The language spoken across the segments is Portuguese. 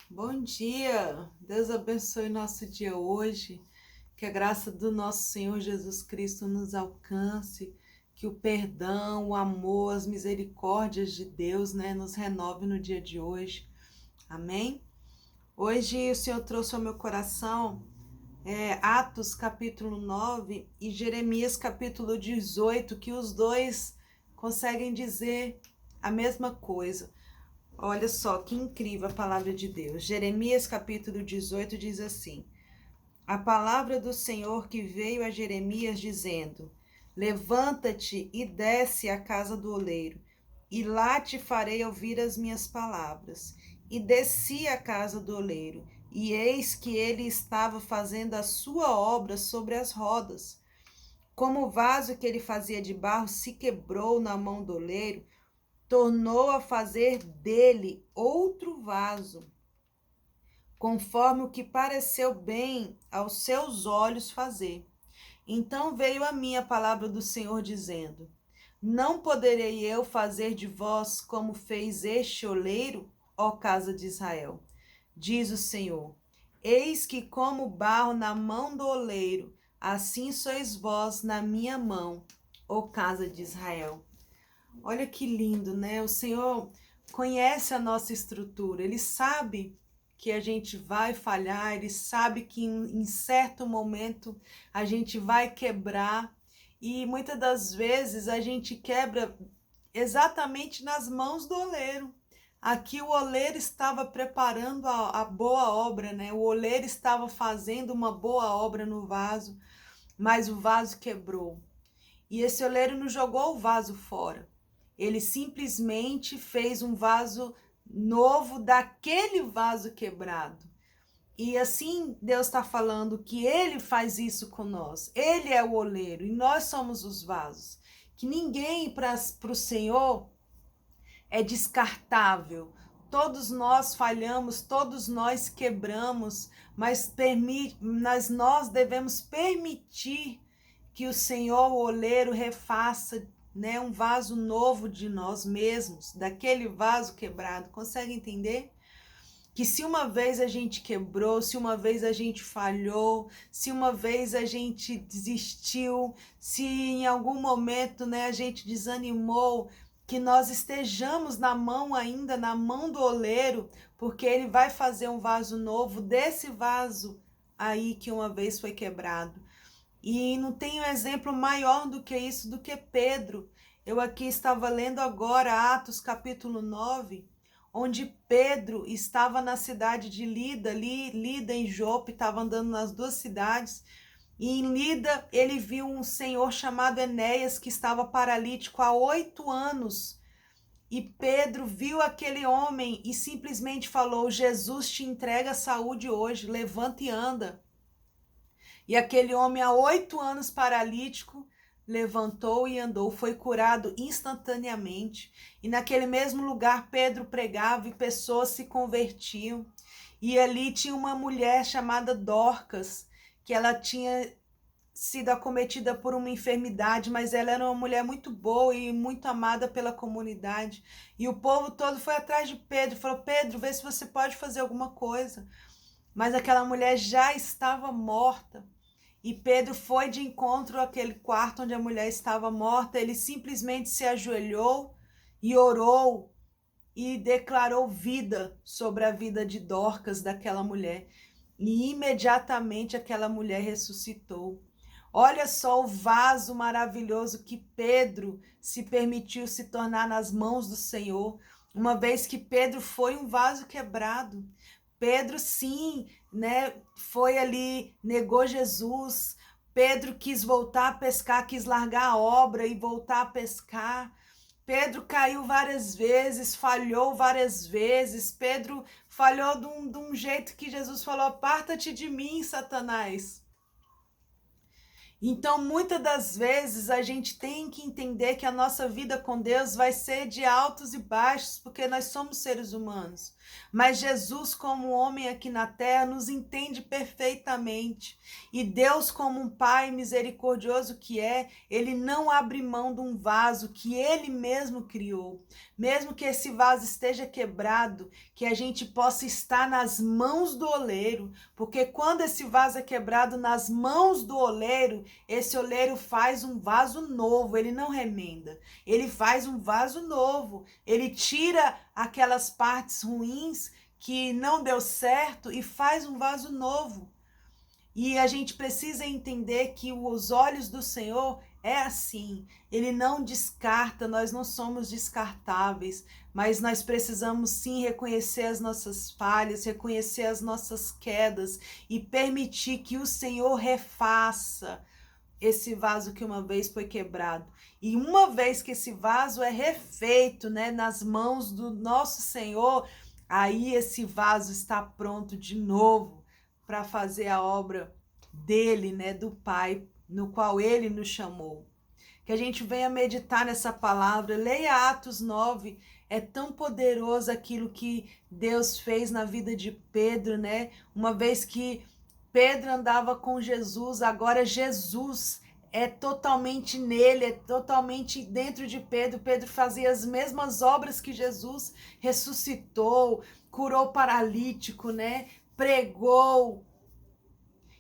Bom dia! Deus abençoe nosso dia hoje, que a graça do nosso Senhor Jesus Cristo nos alcance, que o perdão, o amor, as misericórdias de Deus, nos renove no dia de hoje. Amém? Hoje o Senhor trouxe ao meu coração Atos capítulo 9 e Jeremias capítulo 18, que os dois conseguem dizer a mesma coisa. Olha só que incrível a palavra de Deus. Jeremias capítulo 18 diz assim: A palavra do Senhor que veio a Jeremias dizendo: Levanta-te e desce à casa do oleiro, e lá te farei ouvir as minhas palavras. E desci à casa do oleiro, e eis que ele estava fazendo a sua obra sobre as rodas. Como o vaso que ele fazia de barro se quebrou na mão do oleiro, tornou a fazer dele outro vaso, conforme o que pareceu bem aos seus olhos fazer. Então veio a mim a palavra do Senhor dizendo: Não poderei eu fazer de vós como fez este oleiro, ó casa de Israel? Diz o Senhor: Eis que como barro na mão do oleiro, assim sois vós na minha mão, ó casa de Israel. Olha que lindo, né? O Senhor conhece a nossa estrutura, Ele sabe que a gente vai falhar, Ele sabe que em certo momento a gente vai quebrar, e muitas das vezes a gente quebra exatamente nas mãos do oleiro. Aqui o oleiro estava preparando a boa obra, né? O oleiro estava fazendo uma boa obra no vaso, mas o vaso quebrou. E esse oleiro não jogou o vaso fora. Ele simplesmente fez um vaso novo daquele vaso quebrado. E assim Deus está falando que Ele faz isso com nós. Ele é o oleiro e nós somos os vasos. Que ninguém para o Senhor é descartável. Todos nós falhamos, todos nós quebramos, mas nós devemos permitir que o Senhor, o oleiro, refaça, um vaso novo de nós mesmos, daquele vaso quebrado. Consegue entender? Que se uma vez a gente quebrou, se uma vez a gente falhou, se uma vez a gente desistiu, se em algum momento, a gente desanimou, que nós estejamos na mão ainda, na mão do oleiro, porque ele vai fazer um vaso novo desse vaso aí que uma vez foi quebrado. E não tem um exemplo maior do que isso, do que Pedro. Eu aqui estava lendo agora Atos capítulo 9, onde Pedro estava na cidade de Lida, Lida em Jope, estava andando nas duas cidades, e em Lida ele viu um senhor chamado Enéas, que estava paralítico há 8 anos, e Pedro viu aquele homem e simplesmente falou: Jesus te entrega a saúde hoje, levanta e anda. E aquele homem, há 8 anos paralítico, levantou e andou, foi curado instantaneamente. E naquele mesmo lugar Pedro pregava e pessoas se convertiam. E ali tinha uma mulher chamada Dorcas, que ela tinha sido acometida por uma enfermidade, mas ela era uma mulher muito boa e muito amada pela comunidade. E o povo todo foi atrás de Pedro, falou: Pedro, vê se você pode fazer alguma coisa. Mas aquela mulher já estava morta. E Pedro foi de encontro àquele quarto onde a mulher estava morta. Ele simplesmente se ajoelhou e orou e declarou vida sobre a vida de Dorcas, daquela mulher. E imediatamente aquela mulher ressuscitou. Olha só o vaso maravilhoso que Pedro se permitiu se tornar nas mãos do Senhor, uma vez que Pedro foi um vaso quebrado. Pedro, sim, foi ali, negou Jesus. Pedro quis voltar a pescar, quis largar a obra e voltar a pescar. Pedro caiu várias vezes, falhou várias vezes. Pedro falhou de um jeito que Jesus falou: aparta-te de mim, Satanás. Então, muitas das vezes, a gente tem que entender que a nossa vida com Deus vai ser de altos e baixos, porque nós somos seres humanos. Mas Jesus, como homem aqui na terra, nos entende perfeitamente. E Deus, como um Pai misericordioso que é, ele não abre mão de um vaso que ele mesmo criou. Mesmo que esse vaso esteja quebrado, que a gente possa estar nas mãos do oleiro, porque quando esse vaso é quebrado nas mãos do oleiro, esse oleiro faz um vaso novo, ele não remenda, ele faz um vaso novo, ele tira aquelas partes ruins que não deu certo e faz um vaso novo. E a gente precisa entender que os olhos do Senhor é assim, ele não descarta, nós não somos descartáveis, mas nós precisamos sim reconhecer as nossas falhas, reconhecer as nossas quedas e permitir que o Senhor refaça esse vaso que uma vez foi quebrado. E uma vez que esse vaso é refeito, né, nas mãos do nosso Senhor, aí esse vaso está pronto de novo para fazer a obra dele, né, do Pai, no qual ele nos chamou. Que a gente venha meditar nessa palavra, leia Atos 9, é tão poderoso aquilo que Deus fez na vida de Pedro, né? Uma vez que Pedro andava com Jesus, agora Jesus é totalmente nele, é totalmente dentro de Pedro. Pedro fazia as mesmas obras que Jesus, ressuscitou, curou paralítico, né? Pregou.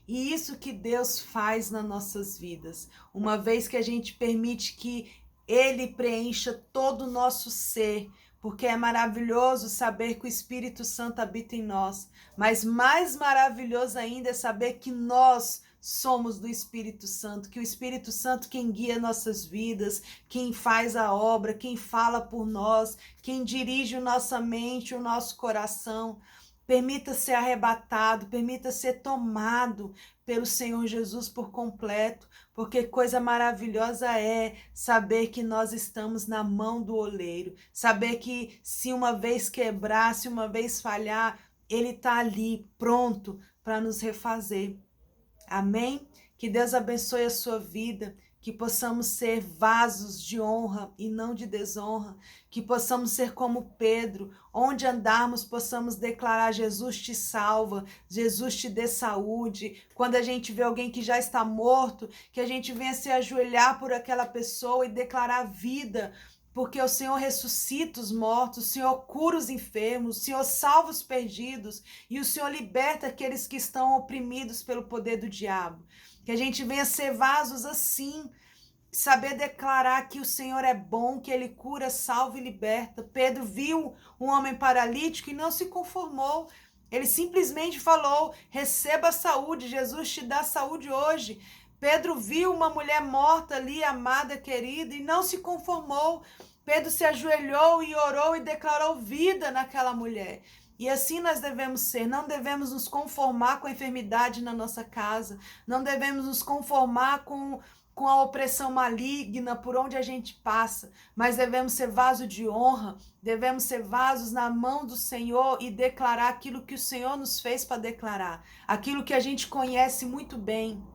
E isso que Deus faz nas nossas vidas, uma vez que a gente permite que Ele preencha todo o nosso ser, porque é maravilhoso saber que o Espírito Santo habita em nós, mas mais maravilhoso ainda é saber que nós somos do Espírito Santo, que o Espírito Santo quem guia nossas vidas, quem faz a obra, quem fala por nós, quem dirige a nossa mente, o nosso coração. Permita ser arrebatado, permita ser tomado pelo Senhor Jesus por completo, porque coisa maravilhosa é saber que nós estamos na mão do oleiro, saber que se uma vez quebrar, se uma vez falhar, ele está ali pronto para nos refazer. Amém? Que Deus abençoe a sua vida, que possamos ser vasos de honra e não de desonra, que possamos ser como Pedro, onde andarmos possamos declarar: Jesus te salva, Jesus te dê saúde. Quando a gente vê alguém que já está morto, que a gente venha se ajoelhar por aquela pessoa e declarar vida, porque o Senhor ressuscita os mortos, o Senhor cura os enfermos, o Senhor salva os perdidos e o Senhor liberta aqueles que estão oprimidos pelo poder do diabo. Que a gente venha ser vasos assim, saber declarar que o Senhor é bom, que Ele cura, salva e liberta. Pedro viu um homem paralítico e não se conformou. Ele simplesmente falou: receba a saúde, Jesus te dá saúde hoje. Pedro viu uma mulher morta ali, amada, querida, e não se conformou. Pedro se ajoelhou e orou e declarou vida naquela mulher. E assim nós devemos ser, não devemos nos conformar com a enfermidade na nossa casa, não devemos nos conformar com a opressão maligna por onde a gente passa, mas devemos ser vaso de honra, devemos ser vasos na mão do Senhor e declarar aquilo que o Senhor nos fez para declarar, aquilo que a gente conhece muito bem,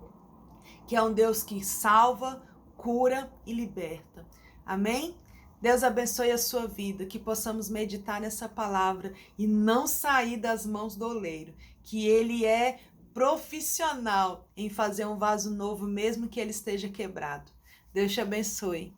que é um Deus que salva, cura e liberta. Amém? Deus abençoe a sua vida, que possamos meditar nessa palavra e não sair das mãos do oleiro, que ele é profissional em fazer um vaso novo, mesmo que ele esteja quebrado. Deus te abençoe.